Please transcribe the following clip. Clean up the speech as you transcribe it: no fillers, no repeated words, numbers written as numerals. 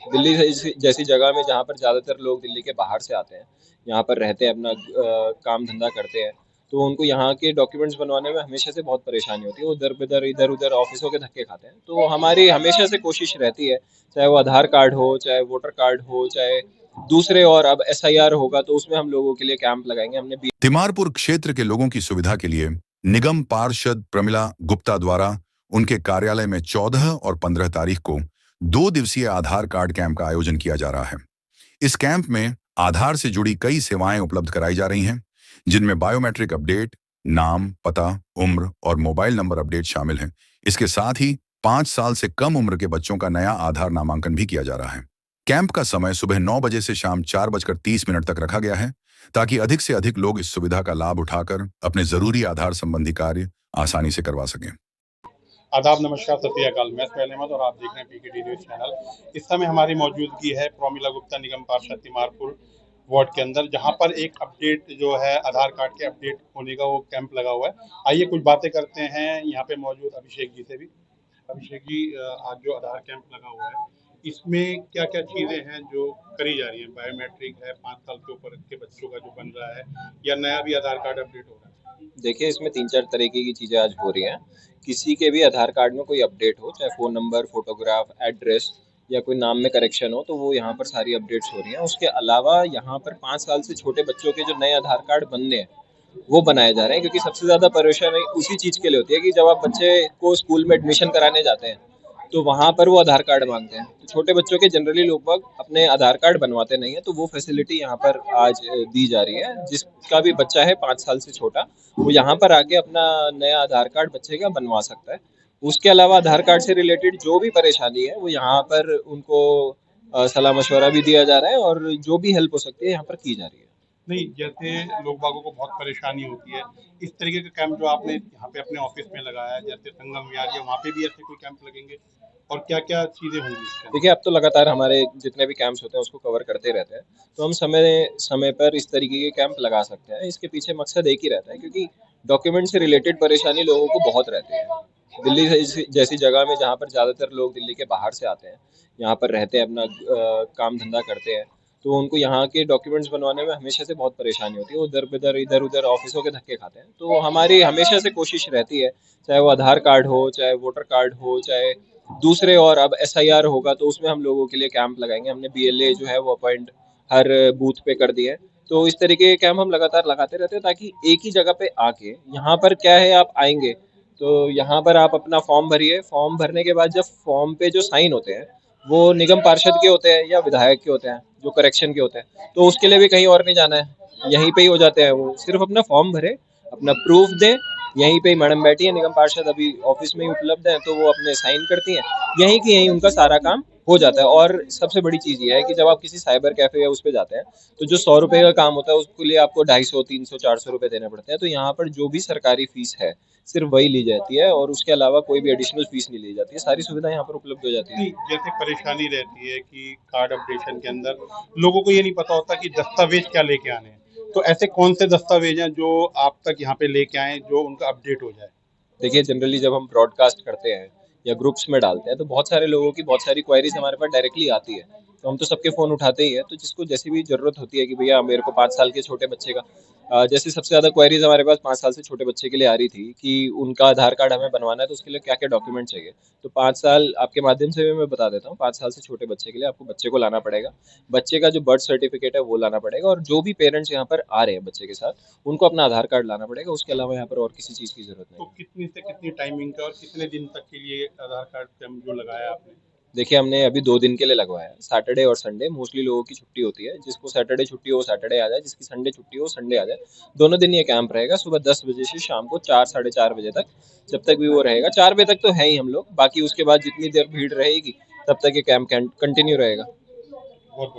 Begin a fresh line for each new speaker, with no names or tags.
दिल्ली जैसी जगह में जहाँ पर ज़्यादातर लोग दिल्ली के बाहर से आते हैं, यहाँ पर रहते हैं, अपना काम धंधा करते हैं, तो उनको यहाँ के डॉक्यूमेंट्स बनवाने में हमेशा से बहुत परेशानी होती है। वो इधर-उधर ऑफ़िसों के धक्के खाते हैं। तो हमारी हमेशा से कोशिश रहती है, चाहे वो आधार कार्ड हो, चाहे वोटर कार्ड हो, चाहे दूसरे, और अब एसआईआर होगा तो उसमें हम लोगों के लिए कैंप लगाएँगे। हमने बी
तिमारपुर क्षेत्र के लोगों की सुविधा के लिए निगम पार्षद प्रमिला गुप्ता द्वारा उनके कार्यालय में 14 और 15 तारीख को 2 दिवसीय आधार कार्ड कैंप का आयोजन किया जा रहा है। इस कैंप में आधार से जुड़ी कई सेवाएं उपलब्ध कराई जा रही हैं, जिनमें बायोमेट्रिक अपडेट, नाम, पता, उम्र और मोबाइल नंबर अपडेट शामिल हैं। इसके साथ ही 5 साल से कम उम्र के बच्चों का नया आधार नामांकन भी किया जा रहा है। कैंप का समय सुबह 9 बजे से शाम 4:30 तक रखा गया है, ताकि अधिक से अधिक लोग इस सुविधा का लाभ उठाकर अपने जरूरी आधार संबंधी कार्य आसानी से करवा सकें।
आदाब, नमस्कार, सत श्री अकाल। मैं सुहेल अहमद और आप देख रहे हैं पीकेटी न्यूज़ चैनल। इस समय हमारी मौजूदगी है प्रमिला गुप्ता निगम पार्षद तिमारपुर वार्ड के अंदर, जहां पर एक अपडेट जो है आधार कार्ड के अपडेट होने का वो कैंप लगा हुआ है। आइए कुछ बातें करते हैं यहाँ पे मौजूद अभिषेक जी से भी। अभिषेक जी, आज जो आधार कैंप लगा हुआ है, इसमें क्या क्या चीज़ें हैं जो करी जा रही हैं? बायोमेट्रिक है, 5 साल के ऊपर के बच्चों का जो बन रहा है, या नया भी आधार कार्ड अपडेट हो रहा है?
देखिए, इसमें 3-4 तरीके की चीज़ें आज हो रही हैं। किसी के भी आधार कार्ड में कोई अपडेट हो, चाहे फ़ोन नंबर, फ़ोटोग्राफ, एड्रेस या कोई नाम में करेक्शन हो, तो वो यहाँ पर सारी अपडेट्स हो रही हैं। उसके अलावा यहाँ पर 5 साल से छोटे बच्चों के जो नए आधार कार्ड बनने हैं, वो बनाए जा रहे हैं, क्योंकि सबसे ज़्यादा परेशानी उसी चीज़ के लिए होती है कि जब आप बच्चे को स्कूल में एडमिशन कराने जाते हैं, तो वहाँ पर वो आधार कार्ड माँगते हैं। तो छोटे बच्चों के जनरली लोग अपने आधार कार्ड बनवाते नहीं हैं, तो वो फैसिलिटी यहाँ पर आज दी जा रही है। जिसका भी बच्चा है 5 साल से छोटा, वो यहाँ पर आके अपना नया आधार कार्ड बच्चे का बनवा सकता है। उसके अलावा आधार कार्ड से रिलेटेड जो भी परेशानी है, वो यहाँ पर उनको सलाह मशवरा भी दिया जा रहा है, और जो भी हेल्प हो सकती है यहाँ पर की जा रही है।
नहीं, जैसे लोग बागों को बहुत परेशानी होती है, इस तरीके का कैंप जो आपने यहाँ पे अपने ऑफिस में लगाया है, जैसे संगम विहार या वहाँ पे भी ऐसे कोई कैंप लगेंगे, और क्या-क्या चीज़ें होंगी इसके अंदर?
देखिए, अब तो लगातार हमारे जितने भी कैंप्स होते हैं उसको कवर करते रहते हैं, तो हम समय समय पर इस तरीके के कैंप लगा सकते हैं। इसके पीछे मकसद एक ही रहता है, क्योंकि डॉक्यूमेंट से रिलेटेड परेशानी लोगों को बहुत रहती है। दिल्ली जैसी जगह में जहाँ पर ज़्यादातर लोग दिल्ली के बाहर से आते हैं, यहाँ पर रहते हैं, अपना काम धंधा करते हैं, तो उनको यहाँ के डॉक्यूमेंट्स बनवाने में हमेशा से बहुत परेशानी होती है। वो इधर-उधर ऑफ़िसों के धक्के खाते हैं। तो हमारी हमेशा से कोशिश रहती है, चाहे वो आधार कार्ड हो, चाहे वोटर कार्ड हो, चाहे दूसरे, और अब एसआईआर होगा तो उसमें हम लोगों के लिए कैंप लगाएँगे। हमने बीएलए जो है वो अपॉइंट हर बूथ पे कर दिए हैं। तो इस तरीके के कैंप हम लगातार लगाते रहते हैं, ताकि एक ही जगह पे आके, यहाँ पर क्या है, आप आएँगे तो यहाँ पर आप अपना फॉर्म भरिए। फॉर्म भरने के बाद जब फॉर्म पे जो साइन होते हैं, वो निगम पार्षद के होते हैं या विधायक के होते हैं, जो करेक्शन के होते हैं। तो उसके लिए भी कहीं और नहीं जाना है, यहीं पे ही हो जाते हैं वो। सिर्फ अपना फॉर्म भरें, अपना प्रूफ दें, यहीं पे ही मैडम बैठी है, निगम पार्षद अभी ऑफिस में ही उपलब्ध है, तो वो अपने साइन करती हैं, यहीं की यहीं उनका सारा काम हो जाता है। और सबसे बड़ी चीज़ ये है कि जब आप किसी साइबर कैफे या उस पे जाते हैं, तो जो 100 रुपए का काम होता है उसके लिए आपको 250, 300, 400 रुपए देने पड़ते हैं। तो यहाँ पर जो भी सरकारी फीस है, सिर्फ वही ली जाती है, और उसके अलावा कोई भी एडिशनल फीस नहीं ली जाती है। सारी सुविधा यहाँ पर उपलब्ध हो जाती है।
नहीं, जैसे परेशानी रहती है कि कार्ड अपडेशन के अंदर लोगों को ये नहीं पता होता कि दस्तावेज क्या लेके आने हैं। तो ऐसे कौन से दस्तावेज हैं जो आप तक यहाँ पे लेके आएँ, जो उनका अपडेट हो जाए?
देखिए, जनरली जब हम ब्रॉडकास्ट करते हैं या ग्रुप्स में डालते हैं, तो बहुत सारे लोगों की बहुत सारी क्वेरीज हमारे पास डायरेक्टली आती है। तो हम तो सबके फ़ोन उठाते ही है, तो जिसको जैसी भी ज़रूरत होती है कि भैया मेरे को 5 साल के छोटे बच्चे का, जैसे सबसे ज़्यादा क्वेरीज हमारे पास 5 साल से छोटे बच्चे के लिए आ रही थी कि उनका आधार कार्ड हमें बनवाना है, तो उसके लिए क्या-क्या डॉक्यूमेंट चाहिए। तो 5 साल आपके माध्यम से भी मैं बता देता हूँ, 5 साल से छोटे बच्चे के लिए आपको बच्चे को लाना पड़ेगा। बच्चे का जो बर्थ सर्टिफिकेट है वो लाना पड़ेगा, और जो भी पेरेंट्स यहाँ पर आ रहे हैं बच्चे के साथ, उनको अपना आधार कार्ड लाना पड़ेगा। उसके अलावा यहाँ पर और किसी चीज़ की ज़रूरत
तो
नहीं है।
कितनी से कितनी टाइमिंग का और कितने दिन तक के लिए आधार कार्ड कैंप जो लगाया आपने?
देखिए, हमने अभी 2 दिन के लिए लगवाया है, सैटरडे और संडे। मोस्टली लोगों की छुट्टी होती है, जिसको सैटरडे छुट्टी हो वो सैटरडे आ जाए, जिसकी संडे छुट्टी हो वो संडे आ जाए। दोनों दिन ये कैंप रहेगा, सुबह 10 बजे से शाम को 4 साढ़े 4 बजे तक, जब तक भी वो रहेगा। 4 बजे तक तो है ही हम लोग, बाकी उसके बाद जितनी देर भीड़ रहेगी, तब तक ये कैंप कंटिन्यू रहेगा।
बहुत